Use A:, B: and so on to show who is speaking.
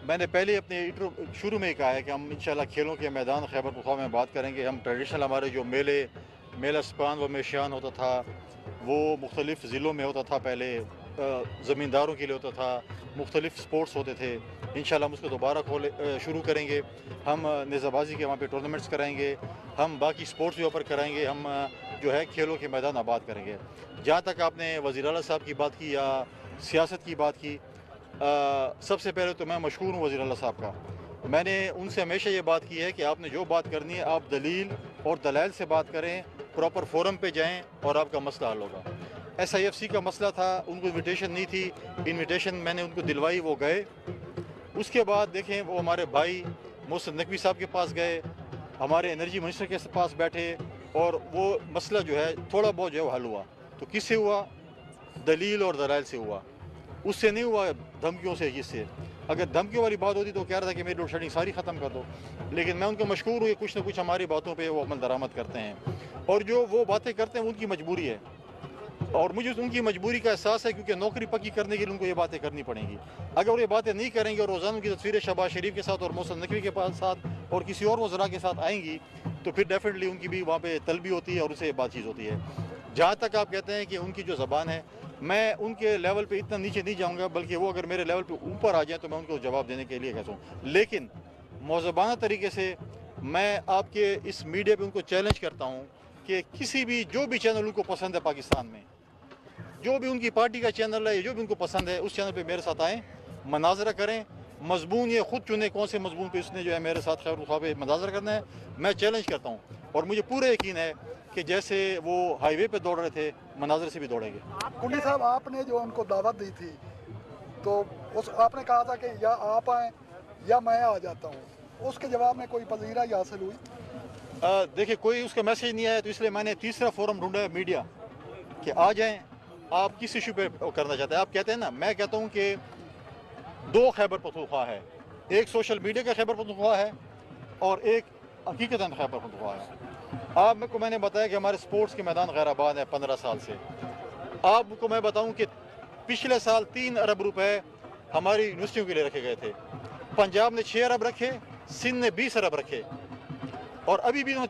A: میں نے پہلے اپنے شروع میں ہی کہا ہے کہ ہم انشاءاللہ کھیلوں کے میدان خیبر پختونخوا میں بات کریں گے. ہم ٹریڈیشنل ہمارے جو میلہ سپان و میشان ہوتا تھا وہ مختلف ضلعوں میں ہوتا تھا. پہلے زمینداروں کے لیے ہوتا تھا, مختلف سپورٹس ہوتے تھے. انشاءاللہ ہم اس کو دوبارہ شروع کریں گے. ہم نیزہ بازی کے وہاں پہ ٹورنامنٹس کرائیں گے, ہم باقی سپورٹس بھی اوپر کرائیں گے, ہم جو ہے کھیلوں کے میدان آباد کریں گے. جہاں تک آپ نے وزیر اعلیٰ صاحب کی بات کی یا سیاست کی بات کی, سب سے پہلے تو میں مشکور ہوں وزیر اعلیٰ صاحب کا. میں نے ان سے ہمیشہ یہ بات کی ہے کہ آپ نے جو بات کرنی ہے آپ دلیل اور دلائل سے بات کریں, پراپر فورم پہ جائیں اور آپ کا مسئلہ حل ہوگا. SIFC کا مسئلہ تھا, ان کو انویٹیشن نہیں تھی, انویٹیشن میں نے ان کو دلوائی, وہ گئے. اس کے بعد دیکھیں وہ ہمارے بھائی محسن نقوی صاحب کے پاس گئے, ہمارے انرجی منسٹر کے پاس بیٹھے, اور وہ مسئلہ جو ہے تھوڑا بہت جو ہے وہ حل ہوا. تو کس سے ہوا؟ دلیل اور دلائل سے ہوا, اس سے نہیں ہوا دھمکیوں سے. کس سے؟ اگر دھمکیوں والی بات ہوتی تو کہہ رہا تھا کہ میری لوڈ شیڈنگ ساری ختم کر دو. لیکن میں ان کو مشکور ہوں کہ کچھ نہ کچھ ہماری باتوں پہ وہ عمل درآمد کرتے ہیں, اور جو وہ باتیں کرتے ہیں ان کی مجبوری ہے, اور مجھے ان کی مجبوری کا احساس ہے, کیونکہ نوکری پکی کرنے کے لیے ان کو یہ باتیں کرنی پڑیں گی. اگر وہ یہ باتیں نہیں کریں گے اور روزانہ کی تصویریں شہباز شریف کے ساتھ اور محسن نقوی کے ساتھ اور کسی اور وزراء کے ساتھ آئیں گی تو پھر ڈیفینیٹلی ان کی بھی وہاں پہ طلبی ہوتی ہے اور ان سے بات چیت ہوتی ہے. جہاں تک آپ کہتے ہیں کہ ان کی جو زبان ہے, میں ان کے لیول پہ اتنا نیچے نہیں جاؤں گا, بلکہ وہ اگر میرے لیول پہ اوپر آ جائیں تو میں ان کو جواب دینے کے لیے کہتا ہوں. لیکن مؤدبانہ طریقے سے میں آپ کے اس میڈیا پہ ان کو چیلنج کرتا ہوں کہ کسی بھی جو بھی چینل ان کو پسند ہے پاکستان میں, جو بھی ان کی پارٹی کا چینل ہے, جو بھی ان کو پسند ہے, اس چینل پہ میرے ساتھ آئیں, مناظرہ کریں. مضمون یہ خود چنیں کون سے مضمون پہ اس نے جو ہے میرے ساتھ خیبر پختونخوا پہ مناظرہ کرنا ہے. میں چیلنج کرتا ہوں, اور مجھے پورا یقین ہے کہ جیسے وہ ہائی وے پہ دوڑ رہے تھے مناظر سے بھی دوڑیں گے.
B: کنڈی صاحب, آپ نے جو ان کو دعوت دی تھی تو آپ نے کہا تھا کہ یا آپ آئیں یا میں آ جاتا ہوں, اس کے جواب میں کوئی پذیرائی حاصل ہوئی؟
A: دیکھیں کوئی اس کا میسیج نہیں آیا, تو اس لیے میں نے تیسرا فورم ڈھونڈا ہے میڈیا, کہ آ جائیں. آپ کس ایشو پہ کرنا چاہتے ہیں؟ آپ کہتے ہیں نا, میں کہتا ہوں کہ دو خیبر پختونخوا ہے, ایک سوشل میڈیا کا خیبر پختونخوا ہے اور ایک حقیقتاً خیبر پختونخوا ہے. آپ کو میں نے بتایا کہ ہمارے سپورٹس کے میدان غیر آباد ہے 15 سال سے. آپ کو میں بتاؤں کہ پچھلے سال 3 ارب روپے ہماری یونیورسٹیوں کے لیے رکھے گئے تھے. پنجاب نے 6 ارب رکھے, سندھ نے 20 ارب رکھے, اور ابھی بھی 3